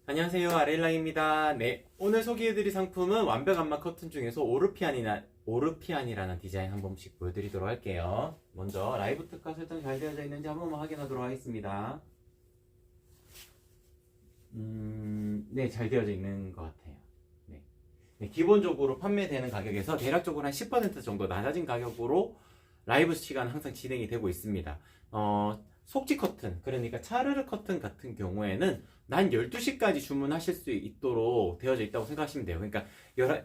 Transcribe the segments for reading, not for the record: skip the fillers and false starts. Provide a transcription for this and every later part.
안녕하세요, 아렐랑입니다. 네, 오늘 소개해드릴 상품은 완벽 안마 커튼 중에서 오르피안이라는 디자인 한 번씩 보여드리도록 할게요. 먼저 라이브 특화 설정 잘 되어져 있는지 한 번만 확인하도록 하겠습니다. 네, 잘 되어져 있는 것 같아요. 네, 기본적으로 판매되는 가격에서 대략적으로 한 10% 정도 낮아진 가격으로 라이브 시간 항상 진행이 되고 있습니다. 속지 커튼, 그러니까 차르르 커튼 같은 경우에는 난 12시까지 주문하실 수 있도록 되어져 있다고 생각하시면 돼요. 그러니까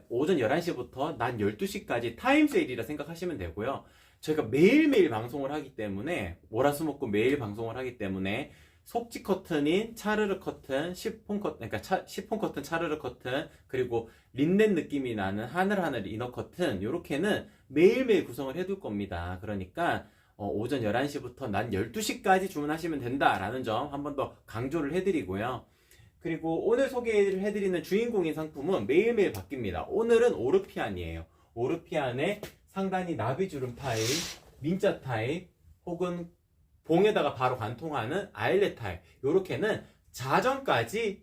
오전 11시부터 난 12시까지 타임세일이라 생각하시면 되고요. 저희가 매일매일 방송을 하기 때문에, 월화수목금 매일 방송을 하기 때문에 속지 커튼인 차르르 커튼, 시폰 커튼, 그러니까 시폰 커튼, 차르르 커튼, 그리고 린넨 느낌이 나는 하늘하늘 이너 커튼, 요렇게는 매일매일 구성을 해둘 겁니다. 그러니까 오전 11시부터 난 12시까지 주문하시면 된다라는 점 한 번 더 강조를 해드리고요. 그리고 오늘 소개를 해드리는 주인공인 상품은 매일매일 바뀝니다. 오늘은 오르피안이에요. 오르피안의 상단이 나비주름 타입, 민자 타입, 혹은 봉에다가 바로 관통하는 아일렛 타입, 요렇게는 자정까지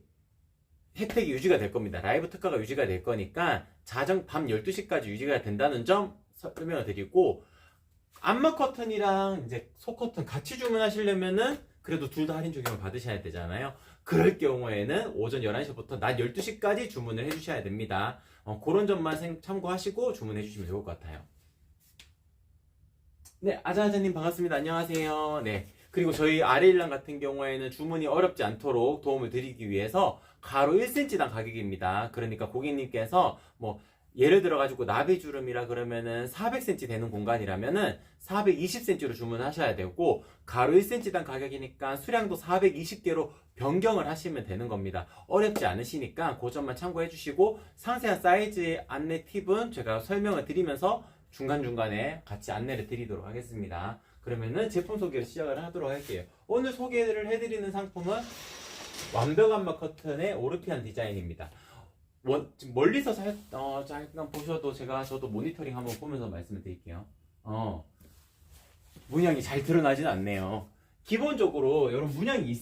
혜택이 유지가 될 겁니다. 라이브 특가가 유지가 될 거니까 자정 밤 12시까지 유지가 된다는 점 설명을 드리고, 안마 커튼이랑 이제 속 커튼 같이 주문하시려면은 그래도 둘 다 할인 적용을 받으셔야 되잖아요. 그럴 경우에는 오전 11시부터 낮 12시까지 주문을 해주셔야 됩니다. 그런 점만 참고하시고 주문해 주시면 좋을 것 같아요. 네, 아자아자님 반갑습니다. 안녕하세요. 네. 그리고 저희 아레일랑 같은 경우에는 주문이 어렵지 않도록 도움을 드리기 위해서 가로 1cm당 가격입니다. 그러니까 고객님께서 뭐 예를 들어가지고 나비주름이라 그러면은 400cm 되는 공간이라면은 420cm로 주문하셔야 되고, 가로 1cm당 가격이니까 수량도 420개로 변경을 하시면 되는 겁니다. 어렵지 않으시니까 그 점만 참고해 주시고, 상세한 사이즈 안내 팁은 제가 설명을 드리면서 중간중간에 같이 안내를 드리도록 하겠습니다. 그러면은 제품 소개를 시작을 하도록 할게요. 오늘 소개를 해드리는 상품은 완벽 안마 커튼의 오르피안 디자인입니다. 지금 멀리서 잠깐 보셔도 저도 모니터링 한번 보면서 말씀을 드릴게요. 문양이 잘 드러나진 않네요. 기본적으로 이런 문양이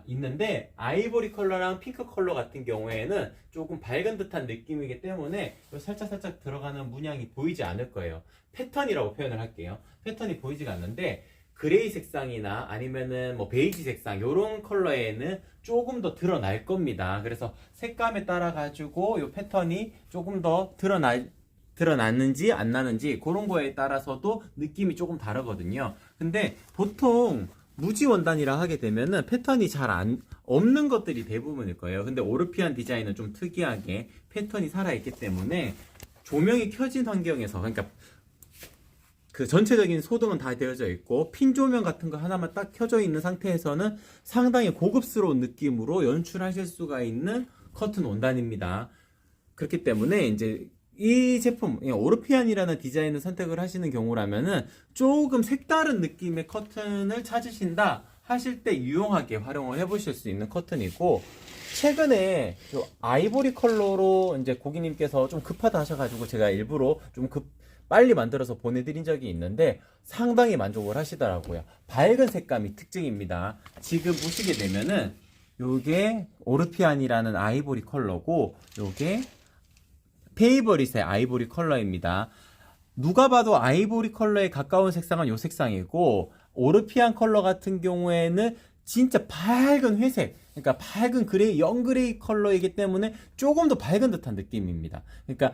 있는데 아이보리 컬러랑 핑크 컬러 같은 경우에는 조금 밝은 듯한 느낌이기 때문에 살짝 들어가는 문양이 보이지 않을 거예요. 패턴이라고 표현을 할게요. 패턴이 보이지가 않는데, 그레이 색상이나 아니면은 뭐 베이지 색상 요런 컬러에는 조금 더 드러날 겁니다. 그래서 색감에 따라 가지고 요 패턴이 조금 더 드러나는지 안 나는지 그런 거에 따라서도 느낌이 조금 다르거든요. 근데 보통 무지 원단이라 하게 되면은 패턴이 잘 없는 것들이 대부분일 거예요. 근데 오르피안 디자인은 좀 특이하게 패턴이 살아있기 때문에 조명이 켜진 환경에서, 그러니까 그 전체적인 소등은 다 되어져 있고 핀 조명 같은 거 하나만 딱 켜져 있는 상태에서는 상당히 고급스러운 느낌으로 연출하실 수가 있는 커튼 원단입니다. 그렇기 때문에 이제 이 제품 오르피안이라는 디자인을 선택을 하시는 경우라면은 조금 색다른 느낌의 커튼을 찾으신다 하실 때 유용하게 활용을 해보실 수 있는 커튼이고, 최근에 아이보리 컬러로 이제 고객님께서 좀 급하다 하셔가지고 제가 일부러 좀 빨리 만들어서 보내드린 적이 있는데 상당히 만족을 하시더라고요. 밝은 색감이 특징입니다. 지금 보시게 되면은 요게 오르피안이라는 아이보리 컬러고, 요게 페이버릿의 아이보리 컬러입니다. 누가 봐도 아이보리 컬러에 가까운 색상은 요 색상이고, 오르피안 컬러 같은 경우에는 진짜 밝은 회색, 그러니까 밝은 그레이, 영그레이 컬러이기 때문에 조금 더 밝은 듯한 느낌입니다. 그러니까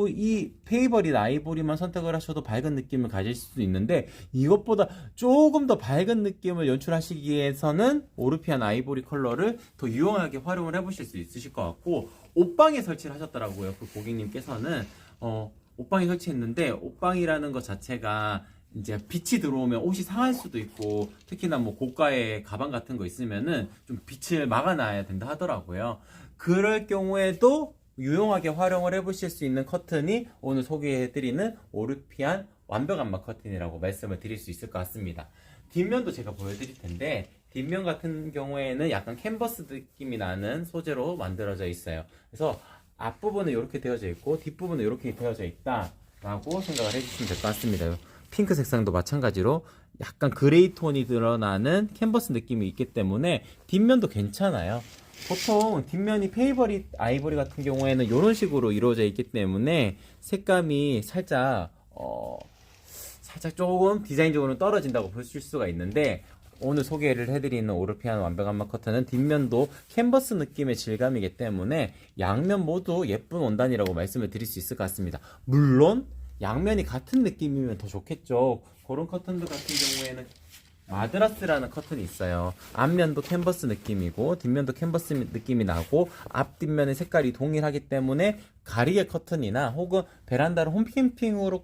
이 페이버릿 아이보리만 선택을 하셔도 밝은 느낌을 가질 수도 있는데, 이것보다 조금 더 밝은 느낌을 연출하시기 위해서는 오르피안 아이보리 컬러를 더 유용하게 활용을 해보실 수 있으실 것 같고, 옷방에 설치를 하셨더라고요. 그 고객님께서는 옷방에 설치했는데, 옷방이라는 것 자체가 이제 빛이 들어오면 옷이 상할 수도 있고, 특히나 뭐 고가의 가방 같은 거 있으면은 좀 빛을 막아놔야 된다 하더라고요. 그럴 경우에도 유용하게 활용을 해보실 수 있는 커튼이 오늘 소개해드리는 오르피안 완벽 안마 커튼이라고 말씀을 드릴 수 있을 것 같습니다. 뒷면도 제가 보여드릴 텐데, 뒷면 같은 경우에는 약간 캔버스 느낌이 나는 소재로 만들어져 있어요. 그래서 앞부분은 이렇게 되어져 있고 뒷부분은 이렇게 되어져 있다 라고 생각을 해주시면 될 것 같습니다. 핑크 색상도 마찬가지로 약간 그레이 톤이 드러나는 캔버스 느낌이 있기 때문에 뒷면도 괜찮아요. 보통 뒷면이 페이버릿 아이보리 같은 경우에는 이런 식으로 이루어져 있기 때문에 색감이 살짝 조금 디자인적으로는 떨어진다고 보실 수가 있는데, 오늘 소개를 해드리는 오르피안 완벽 암막 커튼은 뒷면도 캔버스 느낌의 질감이기 때문에 양면 모두 예쁜 원단이라고 말씀을 드릴 수 있을 것 같습니다. 물론 양면이 같은 느낌이면 더 좋겠죠. 그런 커튼들 같은 경우에는 마드라스라는 커튼이 있어요. 앞면도 캔버스 느낌이고 뒷면도 캔버스 느낌이 나고 앞뒷면의 색깔이 동일하기 때문에 가리개 커튼이나 혹은 베란다를 홈캠핑으로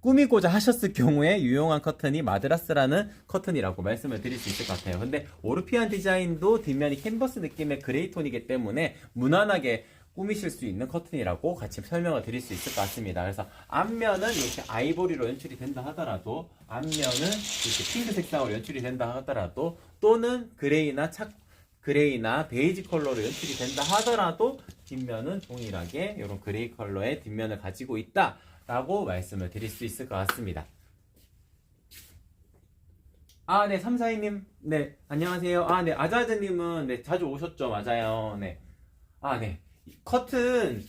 꾸미고자 하셨을 경우에 유용한 커튼이 마드라스라는 커튼이라고 말씀을 드릴 수 있을 것 같아요. 근데 오르피안 디자인도 뒷면이 캔버스 느낌의 그레이 톤이기 때문에 무난하게 꾸미실 수 있는 커튼이라고 같이 설명을 드릴 수 있을 것 같습니다. 그래서 앞면은 이렇게 아이보리로 연출이 된다 하더라도, 앞면은 이렇게 핑크 색상으로 연출이 된다 하더라도, 또는 그레이나 베이지 컬러로 연출이 된다 하더라도 뒷면은 동일하게 이런 그레이 컬러의 뒷면을 가지고 있다 라고 말씀을 드릴 수 있을 것 같습니다. 네, 342님, 네, 안녕하세요. 네, 아자드님은, 네, 자주 오셨죠? 맞아요. 네. 네. 커튼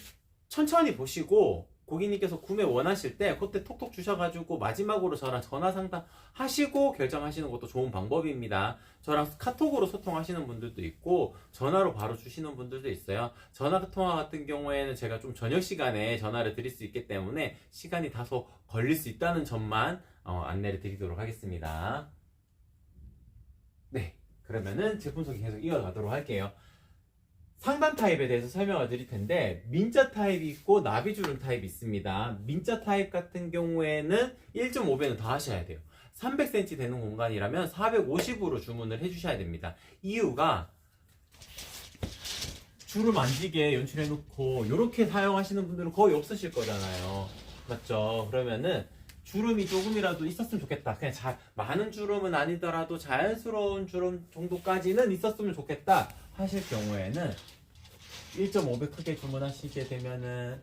천천히 보시고, 고객님께서 구매 원하실 때 그때 톡톡 주셔가지고 마지막으로 저랑 전화 상담 하시고 결정하시는 것도 좋은 방법입니다. 저랑 카톡으로 소통하시는 분들도 있고 전화로 바로 주시는 분들도 있어요. 전화 통화 같은 경우에는 제가 좀 저녁 시간에 전화를 드릴 수 있기 때문에 시간이 다소 걸릴 수 있다는 점만 안내를 드리도록 하겠습니다. 네, 그러면은 제품 소개 계속 이어가도록 할게요. 상단 타입에 대해서 설명을 드릴 텐데, 민자 타입이 있고 나비주름 타입이 있습니다. 민자 타입 같은 경우에는 1.5배는 더 하셔야 돼요. 300cm 되는 공간이라면 450으로 주문을 해주셔야 됩니다. 이유가 주름 만지게 연출해 놓고 이렇게 사용하시는 분들은 거의 없으실 거잖아요. 맞죠? 그러면은 주름이 조금이라도 있었으면 좋겠다. 그냥 많은 주름은 아니더라도 자연스러운 주름 정도까지는 있었으면 좋겠다 하실 경우에는 1.5배 크게 주문하시게 되면은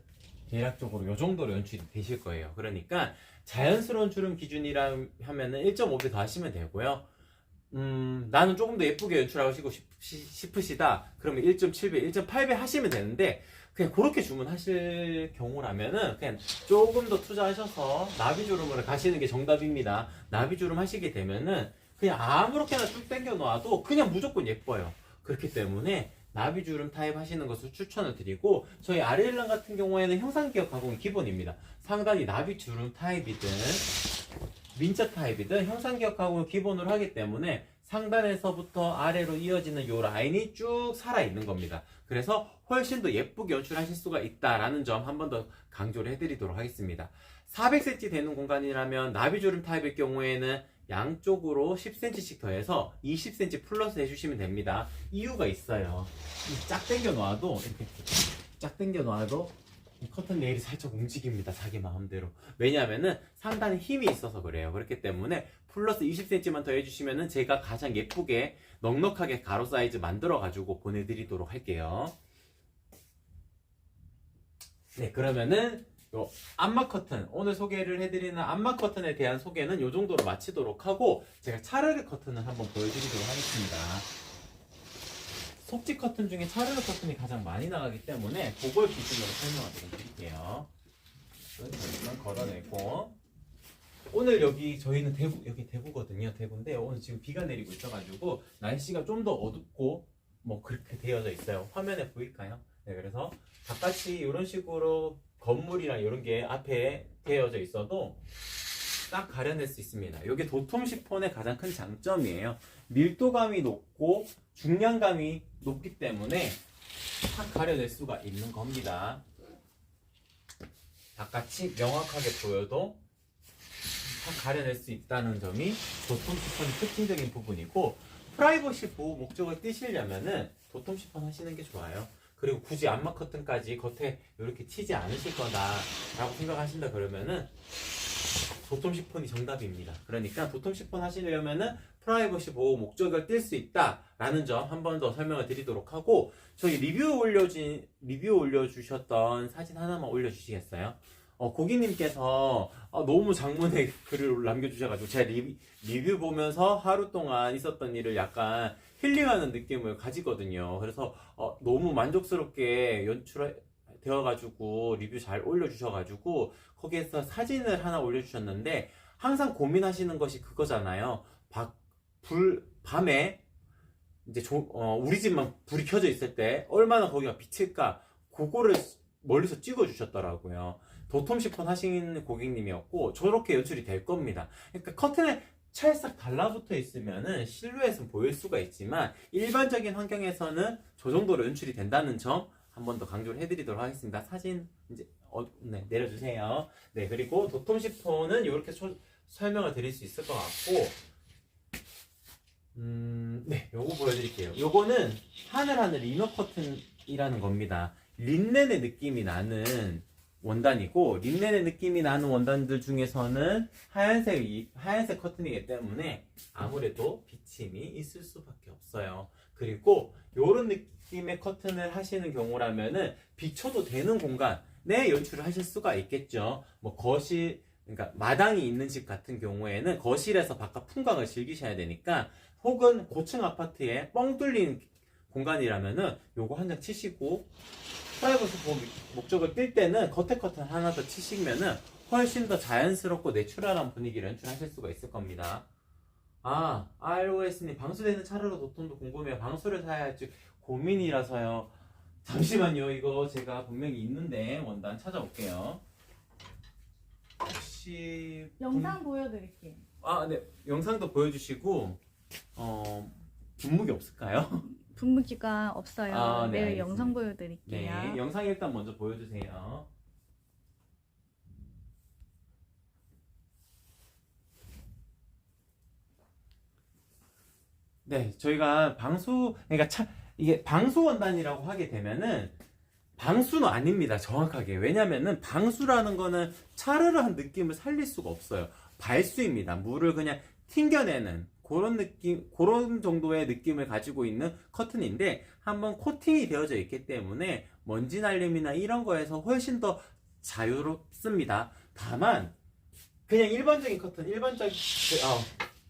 대략적으로 이 정도로 연출이 되실 거예요. 그러니까 자연스러운 주름 기준이라 하면은 1.5배 더 하시면 되고요. 나는 조금 더 예쁘게 연출하고 싶으시다. 그러면 1.7배, 1.8배 하시면 되는데, 그냥 그렇게 주문하실 경우라면은 그냥 조금 더 투자하셔서 나비주름으로 가시는 게 정답입니다. 나비주름 하시게 되면은 그냥 아무렇게나 쭉 당겨 놔도 그냥 무조건 예뻐요. 그렇기 때문에 나비주름 타입 하시는 것을 추천을 드리고, 저희 아리엘란 같은 경우에는 형상기억 가공이 기본입니다. 상단이 나비주름 타입이든 민자 타입이든 형상기억 가공을 기본으로 하기 때문에 상단에서부터 아래로 이어지는 이 라인이 쭉 살아있는 겁니다. 그래서 훨씬 더 예쁘게 연출하실 수가 있다라는 점 한 번 더 강조를 해드리도록 하겠습니다. 400cm 되는 공간이라면 나비주름 타입일 경우에는 양쪽으로 10cm씩 더해서 20cm 플러스 해주시면 됩니다. 이유가 있어요. 쫙 당겨 놔도 이렇게 쫙 당겨 놔도 이 커튼 레일이 살짝 움직입니다. 자기 마음대로. 왜냐하면은 상단에 힘이 있어서 그래요. 그렇기 때문에 플러스 20cm만 더 해주시면은 제가 가장 예쁘게 넉넉하게 가로 사이즈 만들어 가지고 보내드리도록 할게요. 네, 그러면은 요 암막 커튼, 오늘 소개를 해드리는 암막 커튼에 대한 소개는 요 정도로 마치도록 하고, 제가 차르르 커튼을 한번 보여드리도록 하겠습니다. 속지 커튼 중에 차르르 커튼이 가장 많이 나가기 때문에 그걸 기준으로 설명을 드릴게요. 잠시만 걸어내고, 오늘 저희는 여기 대구거든요. 대구인데 오늘 지금 비가 내리고 있어가지고 날씨가 좀 더 어둡고 뭐 그렇게 되어져 있어요. 화면에 보일까요? 네, 그래서 바깥이 이런 식으로 건물이랑 이런 게 앞에 되어져 있어도 딱 가려낼 수 있습니다. 이게 도톰 시폰의 가장 큰 장점이에요. 밀도감이 높고 중량감이 높기 때문에 딱 가려낼 수가 있는 겁니다. 바깥이 명확하게 보여도 딱 가려낼 수 있다는 점이 도톰 시폰의 특징적인 부분이고, 프라이버시 보호 목적을 띄시려면은 도톰 시폰 하시는 게 좋아요. 그리고 굳이 암막 커튼까지 겉에 이렇게 치지 않으실 거다라고 생각하신다 그러면은 도톰 시폰이 정답입니다. 그러니까 도톰 시폰 하시려면은 프라이버시 보호 목적을 띌 수 있다라는 점 한 번 더 설명을 드리도록 하고, 저희 리뷰 올려주셨던 사진 하나만 올려주시겠어요? 고객님께서 너무 장문의 글을 남겨주셔가지고 제가 리뷰 보면서 하루 동안 있었던 일을 약간 힐링하는 느낌을 가지거든요. 그래서 너무 만족스럽게 연출되어가지고 리뷰 잘 올려주셔가지고 거기에서 사진을 하나 올려주셨는데 항상 고민하시는 것이 그거잖아요. 밤에 이제 우리 집만 불이 켜져 있을 때 얼마나 거기가 비칠까 그거를 멀리서 찍어 주셨더라고요. 도톰 시폰 하신 고객님이었고 저렇게 연출이 될 겁니다. 그러니까 커튼에 찰싹 달라붙어 있으면은 실루엣은 보일 수가 있지만 일반적인 환경에서는 저 정도로 연출이 된다는 점 한 번 더 강조를 해드리도록 하겠습니다. 사진 이제 네, 내려주세요. 네, 그리고 도톰 시폰은 이렇게 설명을 드릴 수 있을 것 같고, 네, 요거 보여드릴게요. 요거는 하늘하늘 이너 커튼이라는 겁니다. 린넨의 느낌이 나는 원단이고, 린넨의 느낌이 나는 원단들 중에서는 하얀색 커튼이기 때문에 아무래도 비침이 있을 수밖에 없어요. 그리고 요런 느낌의 커튼을 하시는 경우라면은 비춰도 되는 공간에 연출을 하실 수가 있겠죠. 뭐 거실, 그러니까 마당이 있는 집 같은 경우에는 거실에서 바깥 풍광을 즐기셔야 되니까, 혹은 고층 아파트에 뻥 뚫린 공간이라면은 요거 한 장 치시고 프라이버시 보호 목적을 띌 때는 겉에 커튼 하나 더 치시면은 훨씬 더 자연스럽고 내추럴한 분위기를 연출하실 수가 있을 겁니다. ROS님 방수되는 차르르 도톰도 궁금해요. 방수를 사야 할지 고민이라서요. 잠시만요. 이거 제가 분명히 있는데 원단 찾아올게요. 혹시 영상 보여드릴게요. 네. 영상도 보여주시고 분무기 없을까요? 분무기가 없어요. 네, 내일 알겠습니다. 영상 보여드릴게요. 네, 영상 일단 먼저 보여주세요. 네, 저희가 그러니까 이게 방수 원단이라고 하게 되면은 방수는 아닙니다. 정확하게. 왜냐면은 방수라는 거는 차르르한 느낌을 살릴 수가 없어요. 발수입니다. 물을 그냥 튕겨내는 그런 느낌, 그런 정도의 느낌을 가지고 있는 커튼인데 한번 코팅이 되어져 있기 때문에 먼지 날림이나 이런 거에서 훨씬 더 자유롭습니다. 다만 그냥 일반적인 커튼,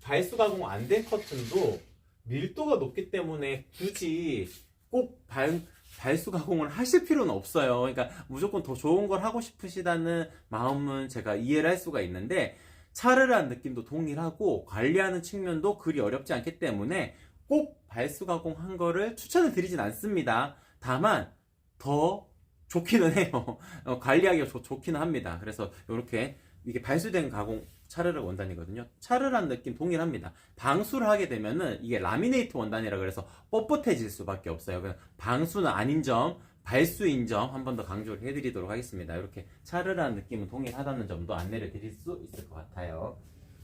발수 가공 안 된 커튼도 밀도가 높기 때문에 굳이 꼭 발수 가공을 하실 필요는 없어요. 그러니까 무조건 더 좋은 걸 하고 싶으시다는 마음은 제가 이해를 할 수가 있는데, 차르르한 느낌도 동일하고 관리하는 측면도 그리 어렵지 않기 때문에 꼭 발수 가공한 거를 추천을 드리진 않습니다. 다만 더 좋기는 해요. 관리하기가 좋기는 합니다. 그래서 이렇게 이게 발수된 가공 차르르 원단이거든요. 차르르한 느낌 동일합니다. 방수를 하게 되면은 이게 라미네이트 원단이라 그래서 뻣뻣해질 수밖에 없어요. 그냥 방수는 아닌 점, 발수인 점 한 번 더 강조를 해드리도록 하겠습니다. 이렇게 차르르한 느낌은 동일하다는 점도 안내를 드릴 수 있을 것 같아요.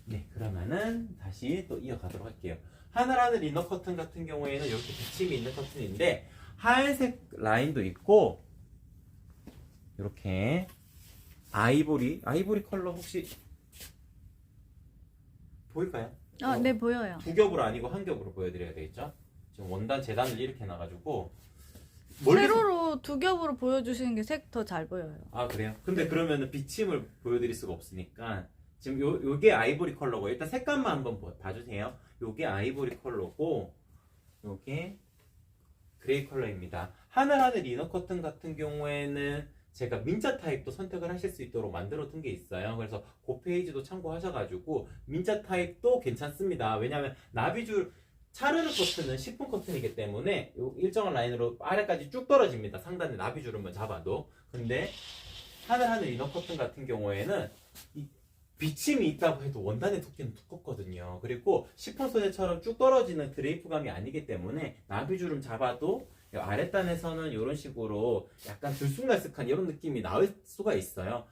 네, 그러면은 다시 또 이어가도록 할게요. 하늘하늘 이너 커튼 같은 경우에는 이렇게 비침이 있는 커튼인데 하얀색 라인도 있고 이렇게 아이보리 컬러 혹시 보일까요? 네, 보여요. 두 겹으로 아니고 한 겹으로 보여드려야 되겠죠? 지금 원단 재단을 이렇게 놔가지고 세로로 두 겹으로 보여주시는 게 색 더 잘 보여요. 그래요? 근데 그러면은 비침을 보여드릴 수가 없으니까 지금 요게 아이보리 컬러고, 일단 색감만 한번 봐주세요. 요게 아이보리 컬러고 요게 그레이 컬러입니다. 하늘하늘 이너 커튼 같은 경우에는 제가 민자 타입도 선택을 하실 수 있도록 만들어 둔 게 있어요. 그래서 그 페이지도 참고하셔가지고 민자 타입도 괜찮습니다. 왜냐하면 나비줄 차르르 커튼은 10분 커튼이기 때문에 요 일정한 라인으로 아래까지 쭉 떨어집니다. 상단에 나비줄만 잡아도. 근데 하늘하늘 이너 커튼 같은 경우에는 이 비침이 있다고 해도 원단의 두께는 두껍거든요. 그리고 시폰 소재처럼 쭉 떨어지는 드레이프감이 아니기 때문에 나비줄을 잡아도 아랫단에서는 이런 식으로 약간 들쑥날쑥한 이런 느낌이 나올 수가 있어요.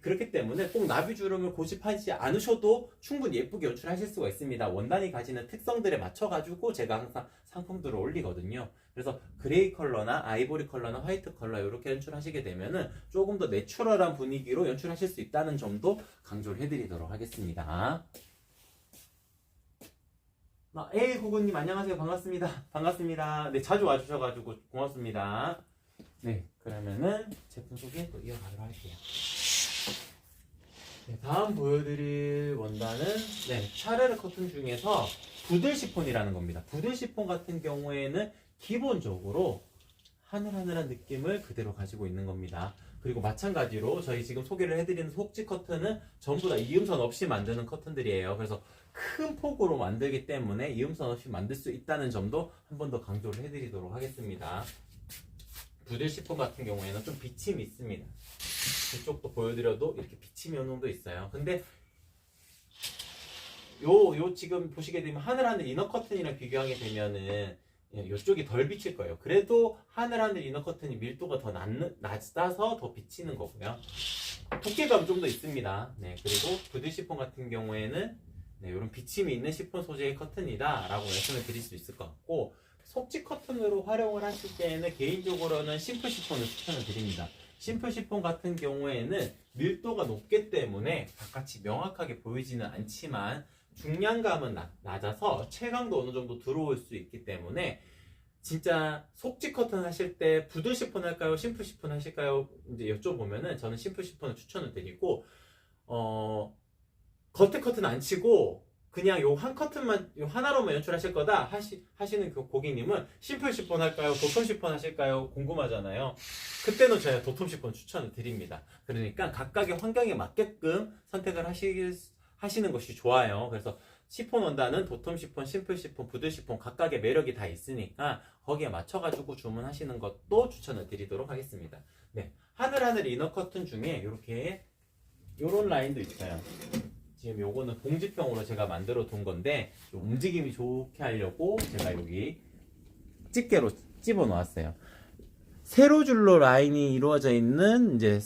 그렇기 때문에 꼭 나비주름을 고집하지 않으셔도 충분히 예쁘게 연출하실 수가 있습니다. 원단이 가지는 특성들에 맞춰가지고 제가 항상 상품들을 올리거든요. 그래서 그레이 컬러나 아이보리 컬러나 화이트 컬러 이렇게 연출하시게 되면은 조금 더 내추럴한 분위기로 연출하실 수 있다는 점도 강조를 해드리도록 하겠습니다. 구구님 안녕하세요. 반갑습니다. 반갑습니다. 네, 자주 와주셔가지고 고맙습니다. 네, 그러면은 제품 소개 또 이어가도록 할게요. 네, 다음 보여드릴 원단은 샤르르 커튼 중에서 부들 시폰이라는 겁니다. 부들 시폰 같은 경우에는 기본적으로 하늘하늘한 느낌을 그대로 가지고 있는 겁니다. 그리고 마찬가지로 저희 지금 소개를 해드리는 속지 커튼은 전부 다 이음선 없이 만드는 커튼들이에요. 그래서 큰 폭으로 만들기 때문에 이음선 없이 만들 수 있다는 점도 한 번 더 강조를 해드리도록 하겠습니다. 부들 시폰 같은 경우에는 좀 비침이 있습니다. 이쪽도 보여드려도 이렇게 비침이 어느 정도 있어요. 근데 요 지금 보시게 되면 하늘하늘 이너 커튼이랑 비교하게 되면은 이쪽이 덜 비칠 거예요. 그래도 하늘하늘 이너 커튼이 밀도가 더 낮아서 더 비치는 거고요. 두께감 좀 더 있습니다. 네, 그리고 부들 시폰 같은 경우에는 이런 비침이 있는 시폰 소재의 커튼이다 라고 말씀을 드릴 수 있을 것 같고, 속지 커튼으로 활용을 하실 때에는 개인적으로는 심플 시폰을 추천을 드립니다. 심플 시폰 같은 경우에는 밀도가 높기 때문에 바깥이 명확하게 보이지는 않지만 중량감은 낮아서 체감도 어느 정도 들어올 수 있기 때문에 진짜 속지 커튼 하실 때 부들 시폰 할까요? 심플 시폰 하실까요? 이제 여쭤보면은 저는 심플 시폰을 추천을 드리고, 겉에 커튼 안 치고 그냥 요 한 커튼만, 요 하나로만 연출하실 거다 하시는 그 고객님은 심플 시폰 할까요? 도톰 시폰 하실까요? 궁금하잖아요. 그때는 저희가 도톰 시폰 추천을 드립니다. 그러니까 각각의 환경에 맞게끔 선택을 하시는 것이 좋아요. 그래서 시폰 원단은 도톰 시폰, 심플 시폰, 부들 시폰 각각의 매력이 다 있으니까 거기에 맞춰가지고 주문하시는 것도 추천을 드리도록 하겠습니다. 네, 하늘하늘 이너 커튼 중에 이렇게 요런 라인도 있어요. 지금 요거는 봉지평으로 제가 만들어 둔 건데 움직임이 좋게 하려고 제가 여기 집게로 집어 놓았어요. 세로줄로 라인이 이루어져 있는 이제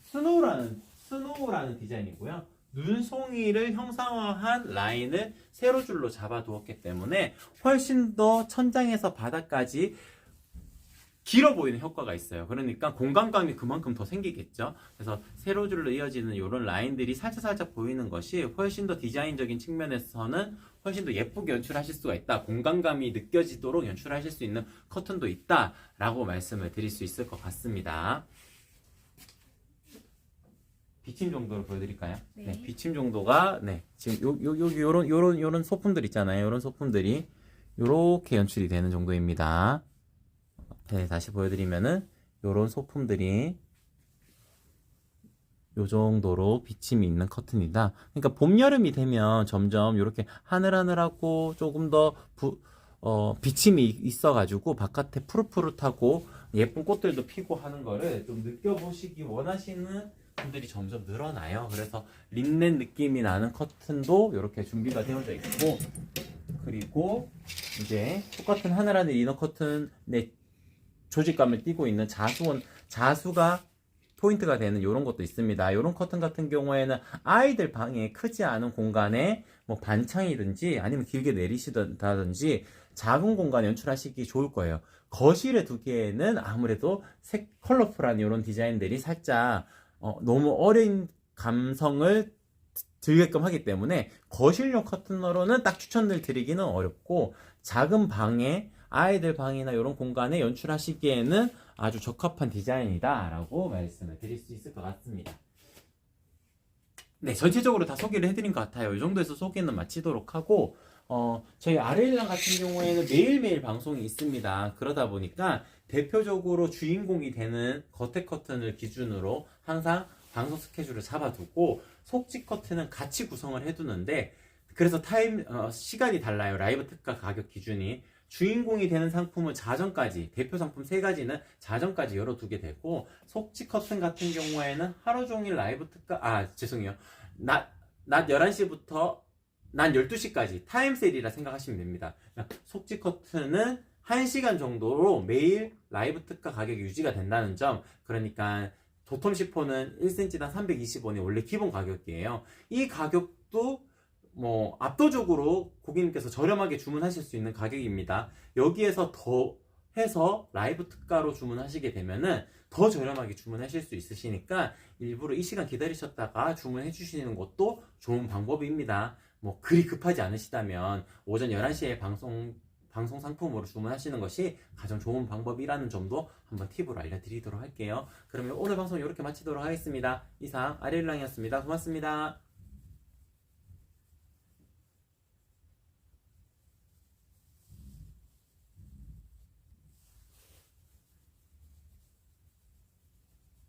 스노우라는 디자인이고요. 눈송이를 형상화한 라인을 세로줄로 잡아 두었기 때문에 훨씬 더 천장에서 바닥까지 길어 보이는 효과가 있어요. 그러니까 공간감이 그만큼 더 생기겠죠. 그래서 세로줄로 이어지는 이런 라인들이 살짝 보이는 것이 훨씬 더 디자인적인 측면에서는 훨씬 더 예쁘게 연출하실 수가 있다. 공간감이 느껴지도록 연출하실 수 있는 커튼도 있다 라고 말씀을 드릴 수 있을 것 같습니다. 비침 정도를 보여드릴까요? 네. 비침 정도가 지금 요런 소품들 있잖아요. 요런 소품들이 요렇게 연출이 되는 정도입니다. 네, 다시 보여드리면은 요런 소품들이 요 정도로 비침이 있는 커튼이다. 그러니까 봄, 여름이 되면 점점 이렇게 하늘하늘하고 조금 더 비침이 있어가지고 바깥에 푸릇푸릇하고 예쁜 꽃들도 피고 하는 거를 좀 느껴보시기 원하시는 분들이 점점 늘어나요. 그래서 린넨 느낌이 나는 커튼도 이렇게 준비가 되어져 있고, 그리고 이제 똑같은 하늘하늘 이너 커튼의 조직감을 띠고 있는 자수가 포인트가 되는 이런 것도 있습니다. 이런 커튼 같은 경우에는 아이들 방에 크지 않은 공간에 뭐 반창이든지 아니면 길게 내리시다든지 작은 공간에 연출하시기 좋을 거예요. 거실에 두기에는 아무래도 컬러풀한 이런 디자인들이 살짝 너무 어린 감성을 들게끔 하기 때문에 거실용 커튼으로는 딱 추천을 드리기는 어렵고, 작은 방에 아이들 방이나 이런 공간에 연출하시기에는 아주 적합한 디자인이다 라고 말씀을 드릴 수 있을 것 같습니다. 네, 전체적으로 다 소개를 해드린 것 같아요. 이 정도에서 소개는 마치도록 하고, 저희 아레일랑 같은 경우에는 매일매일 방송이 있습니다. 그러다 보니까 대표적으로 주인공이 되는 겉에 커튼을 기준으로 항상 방송 스케줄을 잡아두고 속지 커튼은 같이 구성을 해두는데, 그래서 시간이 달라요. 라이브 특가 가격 기준이. 주인공이 되는 상품은 자정까지, 대표 상품 3가지는 자정까지 열어두게 되고, 속지 커튼 같은 경우에는 하루 종일 라이브 특가, 죄송해요. 낮 11시부터 낮 12시까지 타임세일이라 생각하시면 됩니다. 속지 커튼은 1시간 정도로 매일 라이브 특가 가격이 유지가 된다는 점, 그러니까 도톰 시폰은 1cm당 320원이 원래 기본 가격이에요. 이 가격도 압도적으로 고객님께서 저렴하게 주문하실 수 있는 가격입니다. 여기에서 더 해서 라이브 특가로 주문하시게 되면은 더 저렴하게 주문하실 수 있으시니까 일부러 이 시간 기다리셨다가 주문해 주시는 것도 좋은 방법입니다. 그리 급하지 않으시다면 오전 11시에 방송 방송 상품으로 주문하시는 것이 가장 좋은 방법이라는 점도 한번 팁으로 알려드리도록 할게요. 그러면 오늘 방송 이렇게 마치도록 하겠습니다. 이상 아리랑이었습니다. 고맙습니다.